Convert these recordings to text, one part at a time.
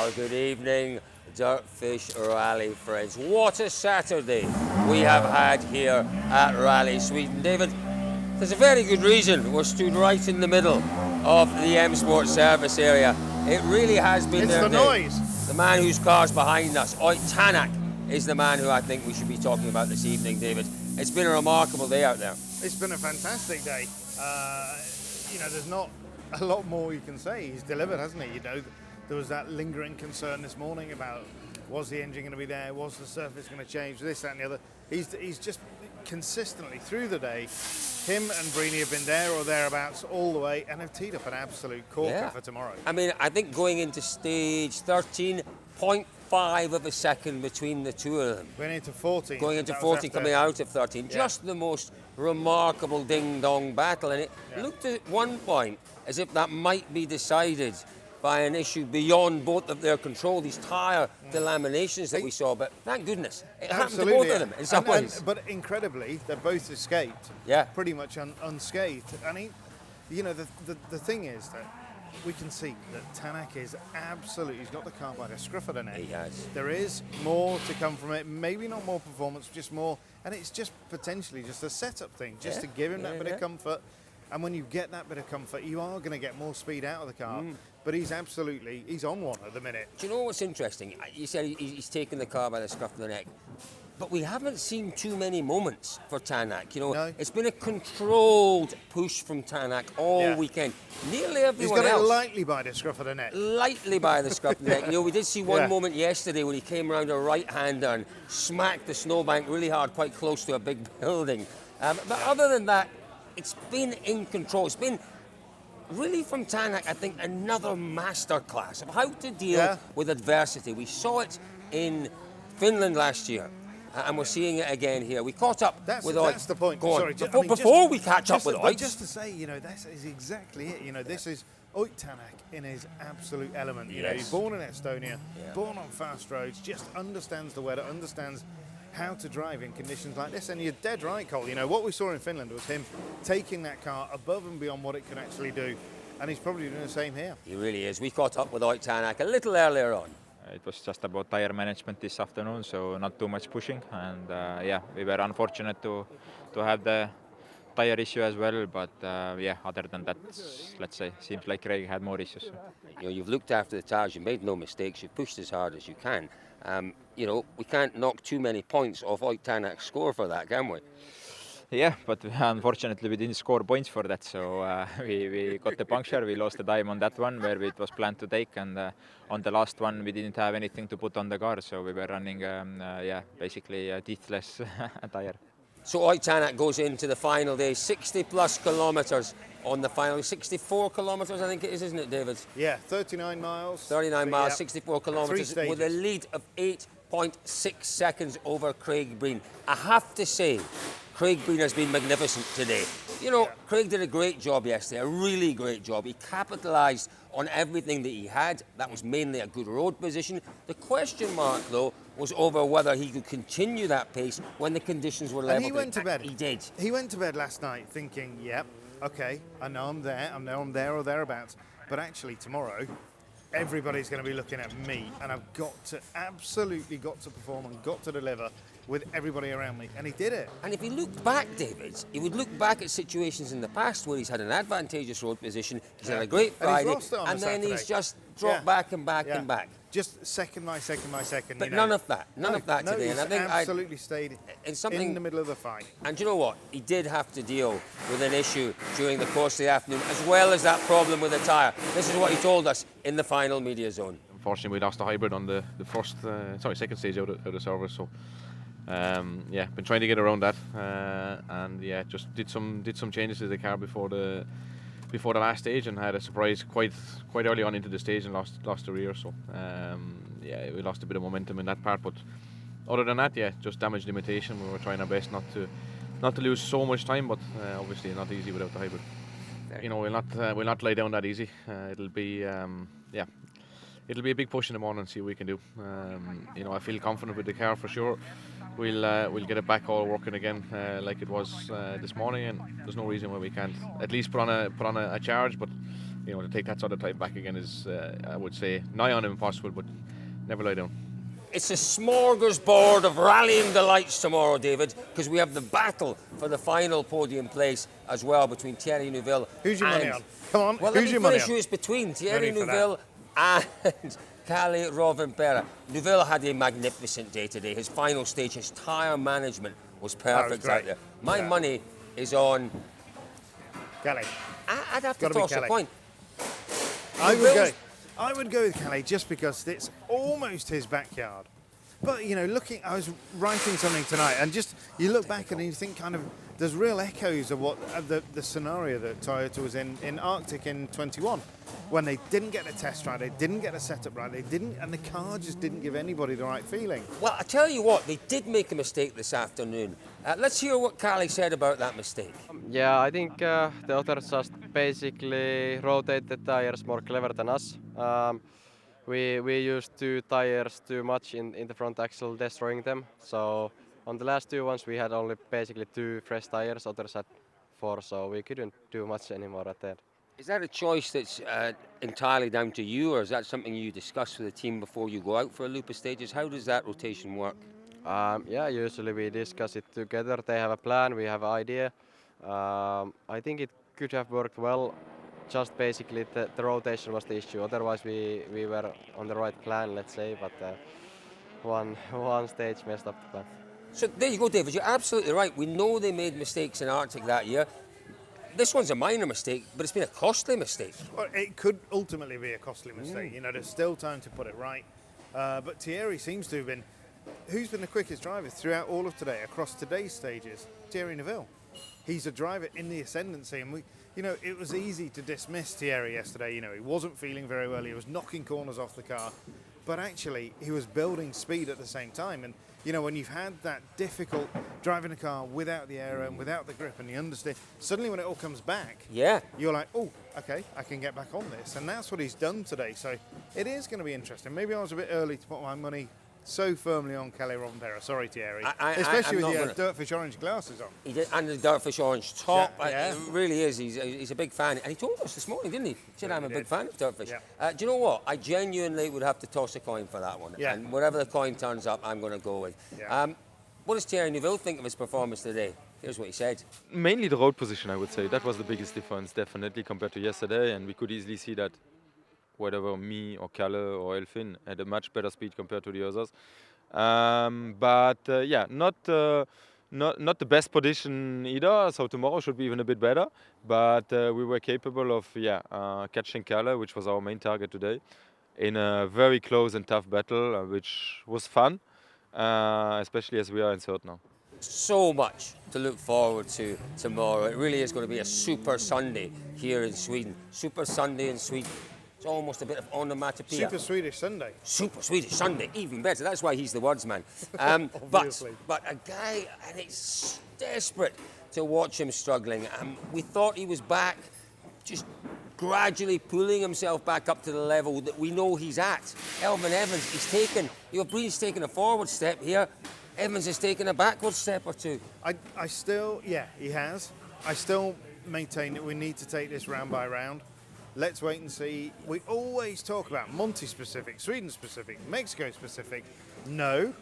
Well, good evening, Dirtfish Rally friends. What a Saturday we have had here at Rally Sweden. David, there's a very good reason we're stood right in the middle of the M Sport service area. It really has been their day. Noise. The man whose car's behind us, Tänak, is the man who I think we should be talking about this evening, David. It's been a remarkable day out there. It's been a fantastic day. There's not a lot more you can say. He's delivered, hasn't he? There was that lingering concern this morning about was the engine going to be there, was the surface going to change, this, that and the other. He's just consistently through the day, him and Brini have been there or thereabouts all the way and have teed up an absolute corker for tomorrow. I mean, I think going into stage 13.5 of a second between the two of them. Going into 14. Going into 14, coming out of 13. Yeah. Just the most remarkable ding-dong battle. And it looked at one point as if that might be decided by an issue beyond both of their control, these tyre delaminations that we saw, but thank goodness it happened to both of them in some ways. But incredibly, they both escaped, pretty much unscathed. And the thing is that we can see that Tänak is absolutely, he's got the car by the scruff of the neck. He has. There is more to come from it, maybe not more performance, just more, and it's just potentially just a setup thing, just to give him that bit of comfort. And when you get that bit of comfort, you are going to get more speed out of the car. But he's on one at the minute. Do you know what's interesting? You said he's taken the car by the scruff of the neck. But we haven't seen too many moments for Tänak. No. It's been a controlled push from Tänak all weekend. Nearly everyone else. He's got it lightly by the scruff of the neck. Lightly by the scruff of the neck. We did see one moment yesterday when he came around a right-hander and smacked the snowbank really hard, quite close to a big building. But other than that, it's been in control. It's been really from Tänak, I think, another masterclass of how to deal with adversity. We saw it in Finland last year, and we're seeing it again here. We caught up with Oit. That's the point. Sorry, before we catch up with Oit. Just to say, that is exactly it. This is Oit Tänak in his absolute element. He's born in Estonia, born on fast roads, just understands the weather, understands how to drive in conditions like this. And you're dead right, Cole. What we saw in Finland was him taking that car above and beyond what it can actually do. And he's probably doing the same here. He really is. We caught up with Oit Tänak a little earlier on. It was just about tire management this afternoon, so not too much pushing. And we were unfortunate to have the tire issue as well. But other than that, let's say, seems like Craig had more issues. You've looked after the tires, you've made no mistakes, you've pushed as hard as you can. We can't knock too many points off Oit Tänak's score for that, can we? Yeah, but unfortunately we didn't score points for that, so we got the puncture, we lost the time on that one where it was planned to take, and on the last one we didn't have anything to put on the car, so we were running basically a teethless tire. So Oit Tänak goes into the final day, 60 plus kilometres on the final, 64 kilometres I think it is, isn't it, David? Yeah, 39 miles. 39 miles, 64 kilometres with a lead of 8.6 seconds over Craig Breen. I have to say, Craig Breen has been magnificent today. Craig did a great job yesterday, a really great job. He capitalised on everything that he had. That was mainly a good road position. The question mark, though, was over whether he could continue that pace when the conditions were level. And he went to bed. He did. He went to bed last night thinking, okay, I know I'm there. I know I'm there or thereabouts. But actually tomorrow, everybody's going to be looking at me, and I've absolutely got to perform and got to deliver with everybody around me, and he did it. And if he looked back, David, he would look back at situations in the past where he's had an advantageous road position, he's had a great Friday, and then he's just dropped back and back and back. Just second by second by second. But none of that today. And I think absolutely stayed in the middle of the fight. And you know what? He did have to deal with an issue during the course of the afternoon, as well as that problem with the tyre. This is what he told us in the final media zone. Unfortunately, we lost the hybrid on the second stage out of service. So, been trying to get around that, and just did some changes to the car before the last stage, and had a surprise quite early on into the stage and lost the rear. So we lost a bit of momentum in that part, but other than that, just damage limitation. We were trying our best not to lose so much time, but obviously not easy without the hybrid. We'll not lie down that easy. It'll be a big push in the morning and see what we can do. I feel confident with the car for sure. We'll get it back all working again like it was this morning, and there's no reason why we can't at least put on a charge. But to take that sort of time back again is, I would say, nigh on impossible, but never lie down. It's a smorgasbord of rallying delights tomorrow, David, because we have the battle for the final podium place as well between Thierry Neuville Who's your money and... on? Come on, Well, who's your money on? It's between Thierry Ready for Neuville and Kalle Rovanperä. Neuville had a magnificent day today. His final stage, his tyre management was perfect great. out there. My money is on... Kalle. I'd have to Gotta be toss a Kalle. coin. I would go with Kalle just because it's almost his backyard. But I was writing something tonight, and just you look back and you think kind of there's real echoes of what the scenario that Toyota was in Arctic in 21, when they didn't get a test right, they didn't get a setup right, and the car just didn't give anybody the right feeling. Well, I tell you what, they did make a mistake this afternoon. Let's hear what Kalle said about that mistake. Yeah, I think the others just basically rotated the tires more clever than us. We used 2 tires too much in the front axle, destroying them. So on the last 2 ones we had only basically 2 fresh tires, others had 4, so we couldn't do much anymore at that. Is that a choice that's entirely down to you, or is that something you discuss with the team before you go out for a loop of stages? How does that rotation work? Yeah, usually we discuss it together. They have a plan, we have an idea. I think it could have worked well. Just basically the rotation was the issue. Otherwise we were on the right plan, let's say, but one stage messed up the plan. So there you go, David. You're absolutely right. We know they made mistakes in Arctic that year. This one's a minor mistake, but it's been a costly mistake. Well, it could ultimately be a costly mistake. There's still time to put it right. But Thierry seems to have been... Who's been the quickest driver throughout all of today, across today's stages? Thierry Neuville. He's a driver in the ascendancy, and it was easy to dismiss Thierry yesterday. He wasn't feeling very well. He was knocking corners off the car, but actually he was building speed at the same time. And when you've had that difficult driving a car without the aero and without the grip and the understeer, suddenly when it all comes back, you're like, oh, okay, I can get back on this. And that's what he's done today. So it is going to be interesting. Maybe I was a bit early to put my money so firmly on Kalle Rovanperä. Sorry, Thierry. Especially with the Dirtfish orange glasses on. He did, and the Dirtfish orange top. Yeah. It really is. He's a big fan. And he told us this morning, didn't he? He said, I'm a big fan of Dirtfish. Yeah. Do you know what? I genuinely would have to toss a coin for that one. Yeah. And whatever the coin turns up, I'm going to go with. Yeah. What does Thierry Neuville think of his performance today? Here's what he said. Mainly the road position, I would say. That was the biggest difference, definitely, compared to yesterday. And we could easily see that whether me or Kalle or Elfyn had a much better speed compared to the others. Not the best position either. So tomorrow should be even a bit better. But we were capable of catching Kalle, which was our main target today, in a very close and tough battle, which was fun, especially as we are in third now. So much to look forward to tomorrow. It really is going to be a super Sunday here in Sweden. Super Sunday in Sweden. It's almost a bit of onomatopoeia. Super Swedish Sunday. Super Swedish Sunday, even better. That's why he's the words man. But a guy, and it's desperate to watch him struggling. We thought he was back, just gradually pulling himself back up to the level that we know he's at. Elfyn Evans, Breen's taken a forward step here. Evans has taken a backward step or two. He has. I still maintain that we need to take this round by round. Let's wait and see. We always talk about Monty-specific, Sweden-specific, Mexico-specific. No,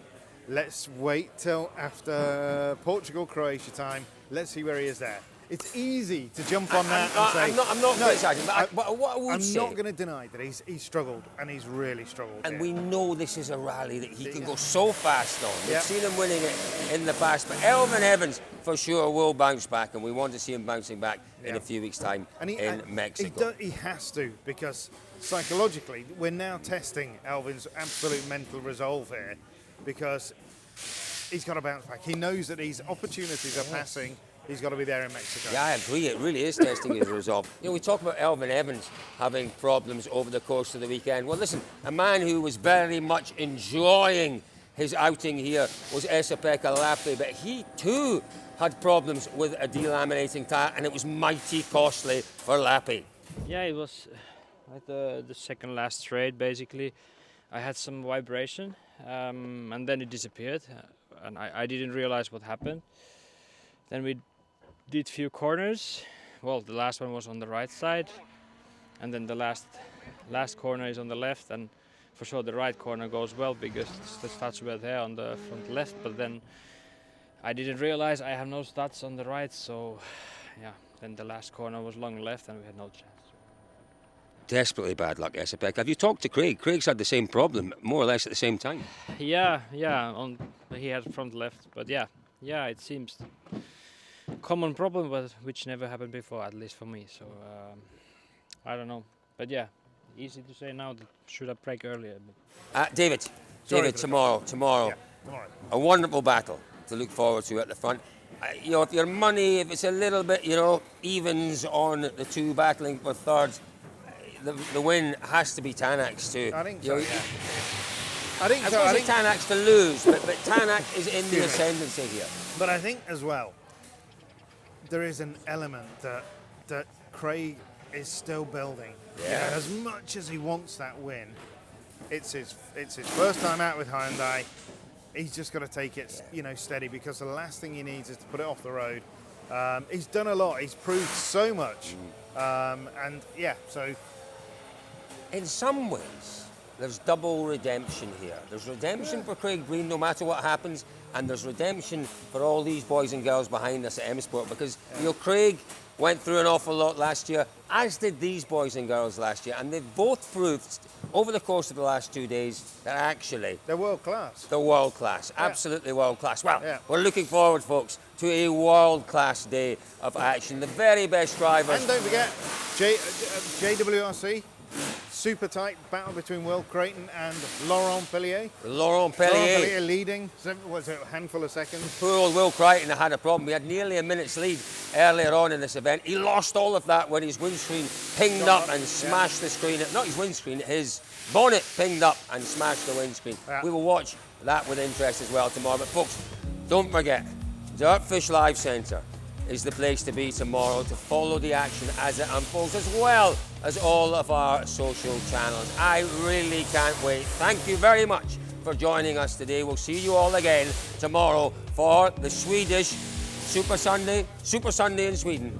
let's wait till after Portugal-Croatia time. Let's see where he is there. It's easy to jump on that and say... I'm not criticizing, but what I would say... I'm not going to deny that he's struggled, and he's really struggled. And we know this is a rally that he can go so fast on. We've seen him winning it in the past, but Elfyn Evans for sure will bounce back, and we want to see him bouncing back in a few weeks' time in Mexico. He has to, because psychologically, we're now testing Elfyn's absolute mental resolve here, because he's got to bounce back. He knows that these opportunities are passing. He's got to be there in Mexico. Yeah, I agree. It really is testing his resolve. We talk about Elfyn Evans having problems over the course of the weekend. Well, listen, a man who was very much enjoying his outing here was Esa-Pekka Lappi, but he too had problems with a delaminating tyre, and it was mighty costly for Lappi. Yeah, it was at the second last straight, basically. I had some vibration, and then it disappeared, and I didn't realize what happened. Then we did few corners. Well, the last one was on the right side, and then the last corner is on the left, and for sure the right corner goes well because the studs were there on the front left, but then I didn't realize I have no studs on the right, so yeah, then the last corner was long left and we had no chance. Desperately bad luck, I suspect. Have you talked to Craig? Craig's had the same problem, more or less at the same time. Yeah, he had front left, but yeah, it seems common problem, but which never happened before, at least for me. So I don't know, but yeah, easy to say now. That should have break earlier. David, tomorrow, Tomorrow. a wonderful battle to look forward to at the front. If your money, if it's a little bit, evens on the two battling for thirds, the win has to be Tänak's too. I think so. I think I so. suppose it's Tänak's to lose, but Tänak is in the ascendancy here. But I think as well, there is an element that Craig is still building. Yeah. As much as he wants that win, it's his first time out with Hyundai. He's just got to take it, steady, because the last thing he needs is to put it off the road. He's done a lot. He's proved so much, and yeah, so. In some ways, there's double redemption here. There's redemption for Craig Breen, no matter what happens, and there's redemption for all these boys and girls behind us at M Sport, because Craig went through an awful lot last year, as did these boys and girls last year, and they've both proved over the course of the last 2 days that actually They're world class. they're world class, absolutely world class. Well, Yeah. we're looking forward, folks, to a world class day of action. The very best drivers. And don't forget, JWRC, super tight battle between Will Creighton and Laurent Pellier. Laurent Laurent Pellier. Pellier leading, was it a handful of seconds? Poor old Will Crichton had a problem. We had nearly a minute's lead earlier on in this event. He lost all of that when his windscreen pinged up and smashed the screen. Not his windscreen, his bonnet pinged up and smashed the windscreen. Yeah. We will watch that with interest as well tomorrow. But folks, don't forget, Dirtfish Live Centre is the place to be tomorrow to follow the action as it unfolds, as well as all of our social channels. I really can't wait. Thank you very much for joining us today. We'll see you all again tomorrow for the Swedish Super Sunday in Sweden.